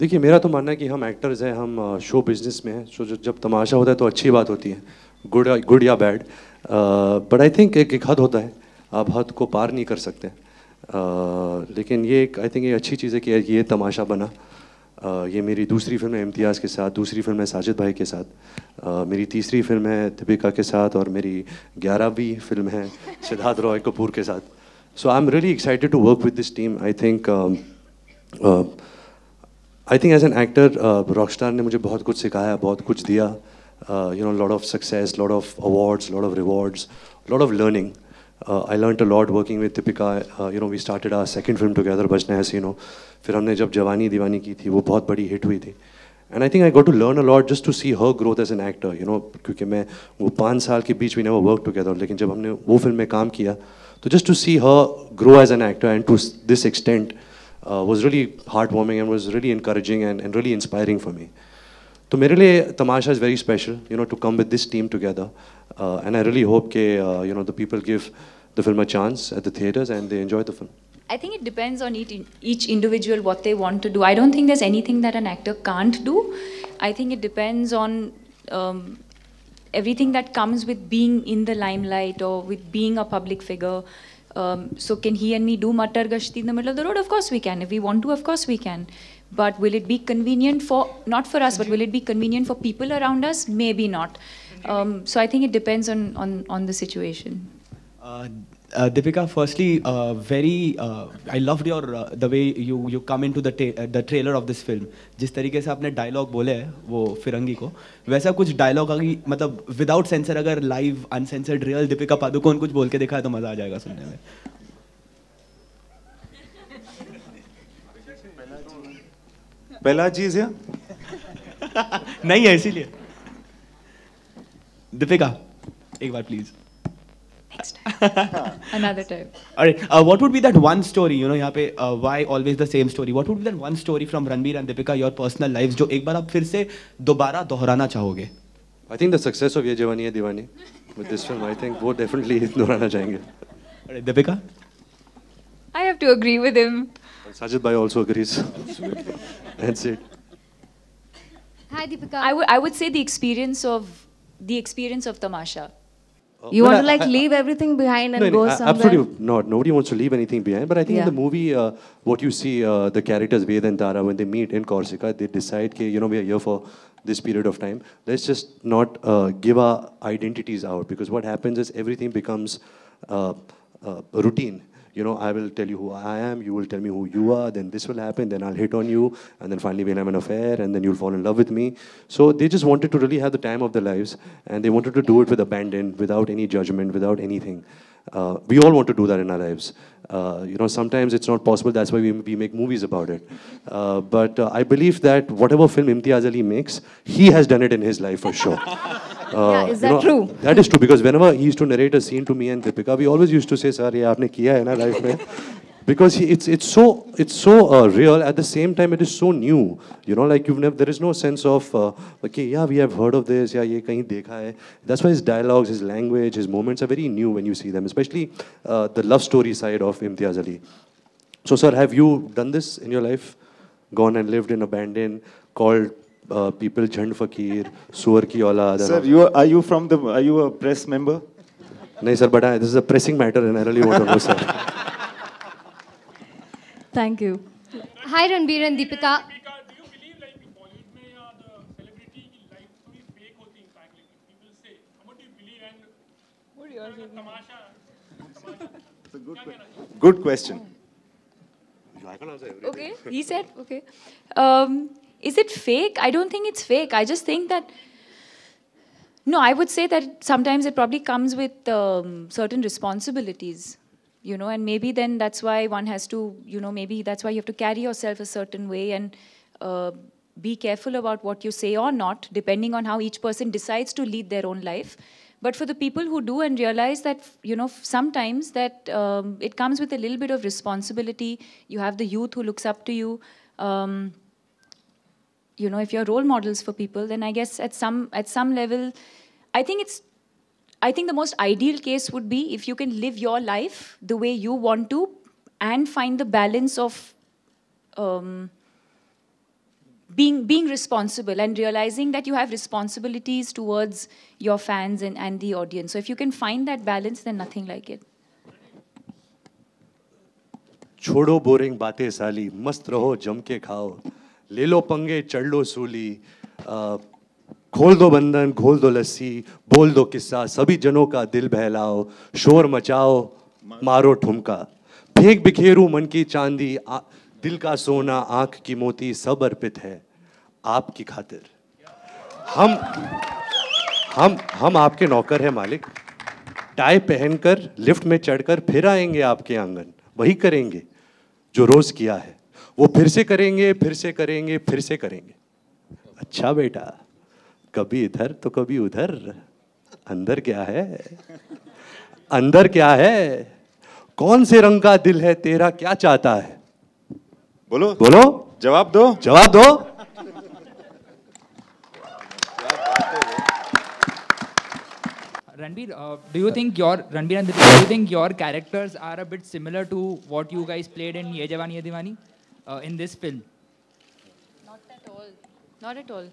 देखिए मेरा तो मानना है कि हम एक्टर्स हैं, हम शो बिजनेस में हैं, सो जब तमाशा होता है तो अच्छी बात होती है, गुड या बैड, बट आई थिंक एक हद होता है, आप हद को पार नहीं कर सकते। लेकिन ये एक आई थिंक ये अच्छी चीज़ है कि ये तमाशा बना। ये मेरी दूसरी फिल्म है इम्तियाज़ के साथ, दूसरी फिल्म है साजिद भाई के साथ, मेरी तीसरी फिल्म है दीपिका के साथ, और मेरी 11वीं फिल्म है सिद्धार्थ रॉय कपूर के साथ। So I am really excited to work with this team. I think as an actor rockstar ने मुझे बहुत कुछ सिखाया, बहुत कुछ दिया, you know, lot of success, lot of awards, lot of rewards, lot of learning. I learned a lot working with Deepika. You know, we started our second film together, बचना है हसीनो। फिर हमने जब जवानी दीवानी की थी वो बहुत बड़ी हिट हुई थी। And I think I got to learn a lot just to see her growth as an actor. You know, क्योंकि मैं वो 5 साल के बीच we never worked together, लेकिन जब हमने वो फिल्म में काम किया तो just to see her grow as an actor and to this extent was really heartwarming and was really encouraging and really inspiring for me. तो मेरे लिए तमाशा is very special, you know, to come with this team together, and I really hope कि you know the people give the film a chance at the theaters and they enjoy the film. I think it depends on each individual what they want to do. I don't think there's anything that an actor can't do. I think it depends on everything that comes with being in the limelight or with being a public figure. So can he and me do Matar Gashti in the middle of the road? Of course we can. If we want to, of course we can. But will it be convenient for, not for us, but will it be convenient for people around us? Maybe not. So I think it depends on the situation. Deepika, firstly, I loved your the way you come into the trailer of this film. जिस तरीके से आपने dialogue बोले हैं वो फिरंगी को, वैसा कुछ डायलॉग अगर मतलब विदाउट सेंसर अगर live uncensored real Deepika Padukone कुछ बोल के दिखाए तो मजा आ जाएगा सुनने में। पहला चीज है नहीं है इसीलिए। दीपिका एक बार please. Next time. Another time. Alright, what would be that one story, you know, यहाँ पे why always the same story? What would be that one story from Ranbir and Deepika, your personal lives, जो एक बार आप फिर से दोबारा दोहराना चाहोगे? I think the success of ये जवानी है दीवानी with this film, I think वो definitely दोहराना चाहेंगे। Alright, Deepika? I have to agree with him. Sajid bhai also agrees. That's it. Hi Deepika. I would say the experience of Tamasha. You want to like leave everything behind and go somewhere? Absolutely not. Nobody wants to leave anything behind. But I think in Yeah. the movie, what you see, the characters Ved and Tara, when they meet in Corsica, they decide, okay, you know, we are here for this period of time. Let's just not give our identities out, because what happens is everything becomes routine. You know, I will tell you who I am, you will tell me who you are, then this will happen, then I'll hit on you, and then finally we'll have an affair, and then you'll fall in love with me. So they just wanted to really have the time of their lives, and they wanted to do it with abandon, without any judgment, without anything. We all want to do that in our lives. You know, sometimes it's not possible, that's why we make movies about it. But I believe that whatever film Imtiaz Ali makes, he has done it in his life for sure. Yeah, is that true? That is true, because whenever he used to narrate a scene to me and Deepika, we always used to say, "Sir, ये आपने किया है ना life में?" Because it's so real. At the same time, it is so new. You know, like there is no sense of okay, yeah, we have heard of this, yeah, ये कहीं देखा है. That's why his dialogues, his language, his moments are very new when you see them, especially the love story side of Imtiaz Ali. So, sir, have you done this in your life? Gone and lived in abandon, called people Jhand Fakir, Suar ki Aulad? Sir, are you a press member? No, sir, but this is a pressing matter and I really want to know, sir. Thank you. Hi Ranbir and Deepika. Do you believe like Bollywood में या the celebrity की life थोड़ी fake होती है impact like people say? What do you believe and what do you Tamasha? It's a good question. Okay, he said, okay. Is it fake? I don't think it's fake. I just think that, no, I would say that sometimes it probably comes with certain responsibilities, you know, and maybe then that's why one has to, you know, maybe that's why you have to carry yourself a certain way and be careful about what you say or not, depending on how each person decides to lead their own life. But for the people who do and realize that, you know, sometimes that it comes with a little bit of responsibility. You have the youth who looks up to you. You know, if you're role models for people, then I guess at some level, I think the most ideal case would be if you can live your life the way you want to and find the balance of being responsible and realizing that you have responsibilities towards your fans and the audience. So if you can find that balance, then nothing like it. छोड़ो boring बातें साली, मस्त रहो जम के खाओ, ले लो पंगे चढ़ लो सूली, खोल दो बंधन घोल दो लस्सी, बोल दो किस्सा सभी जनों का दिल बहलाओ, शोर मचाओ मारो ठुमका, फेंक बिखेरू मन की चांदी, दिल का सोना आंख की मोती सब अर्पित है आपकी खातिर। हम आपके नौकर हैं मालिक, टाई पहनकर लिफ्ट में चढ़कर फिर आएंगे आपके आंगन, वही करेंगे जो रोज किया है, वो फिर से करेंगे फिर से करेंगे फिर से करेंगे। अच्छा बेटा, कभी इधर तो कभी उधर, अंदर क्या है, अंदर क्या है, कौन से रंग का दिल है तेरा, क्या चाहता है, बोलो बोलो, जवाब दो, जवाब दो। Ranbir, do you think your characters are a bit similar to what you guys played in Ye Jawani Ye Diwani in this film? Not at all. Not at all.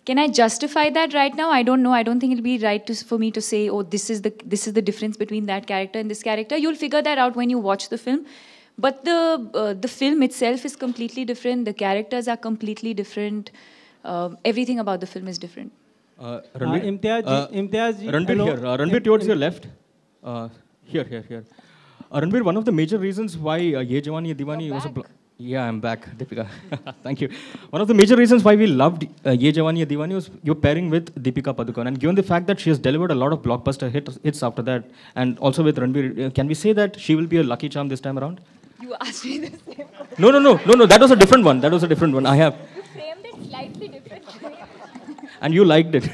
Can I justify that right now? I don't know. I don't think it'll be right for me to say, oh, this is the difference between that character and this character. You'll figure that out when you watch the film. But the film itself is completely different. The characters are completely different. Everything about the film is different. Imtiaz ji, Ranbir hello. here. Ranbir towards your left. Here. Ranbir, one of the major reasons why Ye Jawani Ye Diwani was a yeah, I'm back, Deepika. Thank you. One of the major reasons why we loved Ye Jawani Ye Diwani was your pairing with Deepika Padukone, and given the fact that she has delivered a lot of blockbuster hits after that, and also with Ranbir, can we say that she will be a lucky charm this time around? You asked me the same question. No. That was a different one. I have. You framed it slightly differently. And you liked it.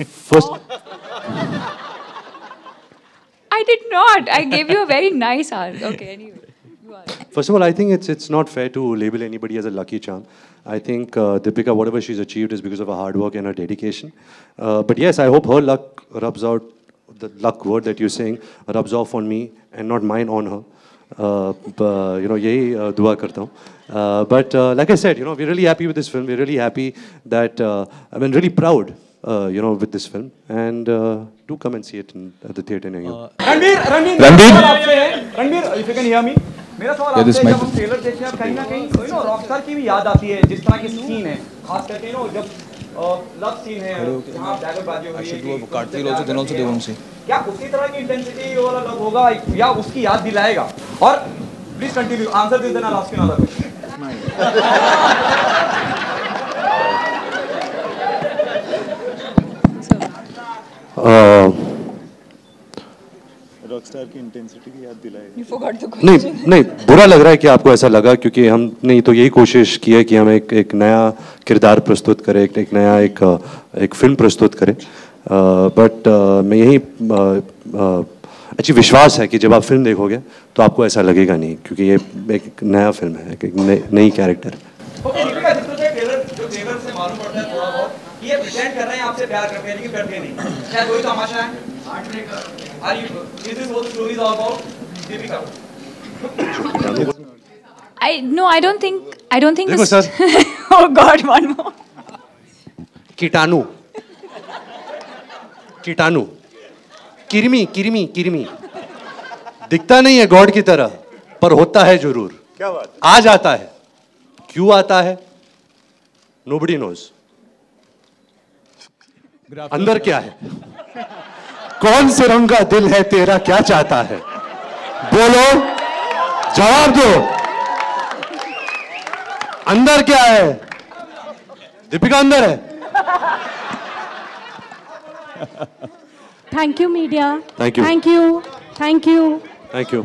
First, I did not. I gave you a very nice answer. Okay, anyway. You are. first of all, I think it's not fair to label anybody as a lucky charm. I think Deepika, whatever she's achieved is because of her hard work and her dedication. But yes, I hope her luck rubs out, the luck word that you're saying, rubs off on me and not mine on her. यही दुआ करता हूँ. But like I said, we're really happy with this film. We're really happy that I've been really proud, with this film. And do come and see it at the theatre near you. Ranbir, if you can hear me, मेरा सवाल आपसे जब हम trailer देखते हैं कहीं ना कहीं रॉकस्टार की भी याद आती है, जिस तरह की सीन है, खास करके जब लव सीन है, जहाँ डैगरबाजी हो रही है, क्या उसी तरह की इंटेंसिटी वाला लव होगा या उसकी याद दिलाएगा? और please continue, answer this then I ask you another question. Rockstar की इंटेंसिटी की याद दिलाएगा. You forgot the question. नहीं, बुरा लग रहा है कि आपको ऐसा लगा, क्योंकि हमने तो यही कोशिश की है कि हम एक नया किरदार प्रस्तुत करें, एक नया एक फिल्म प्रस्तुत करें. बट मैं यही अच्छी विश्वास है कि जब आप फिल्म देखोगे तो आपको ऐसा लगेगा नहीं, क्योंकि ये एक नया फिल्म है, एक नई कैरेक्टर. ओके दीपिका, जो ट्रेलर से मालूम पड़ता है थोड़ा बहुत कि ये प्रेजेंट कर रहे हैं आपसे प्यार करते हैं लेकिन करते नहीं, क्या कोई तमाशा है? Are you, is this what the story is all about, Deepika? I don't think देखो this. Sir. Oh God, one more. कीटाणु, किरमी दिखता नहीं है गॉड की तरह, पर होता है जरूर. क्या बात? आ जाता है, क्यों आता है, nobody knows. अंदर क्या है, कौन से रंग का दिल है तेरा, क्या चाहता है, बोलो, जवाब दो. अंदर क्या है, दीपिका अंदर है. Thank you, media. Thank you. Thank you. Thank you. Thank you.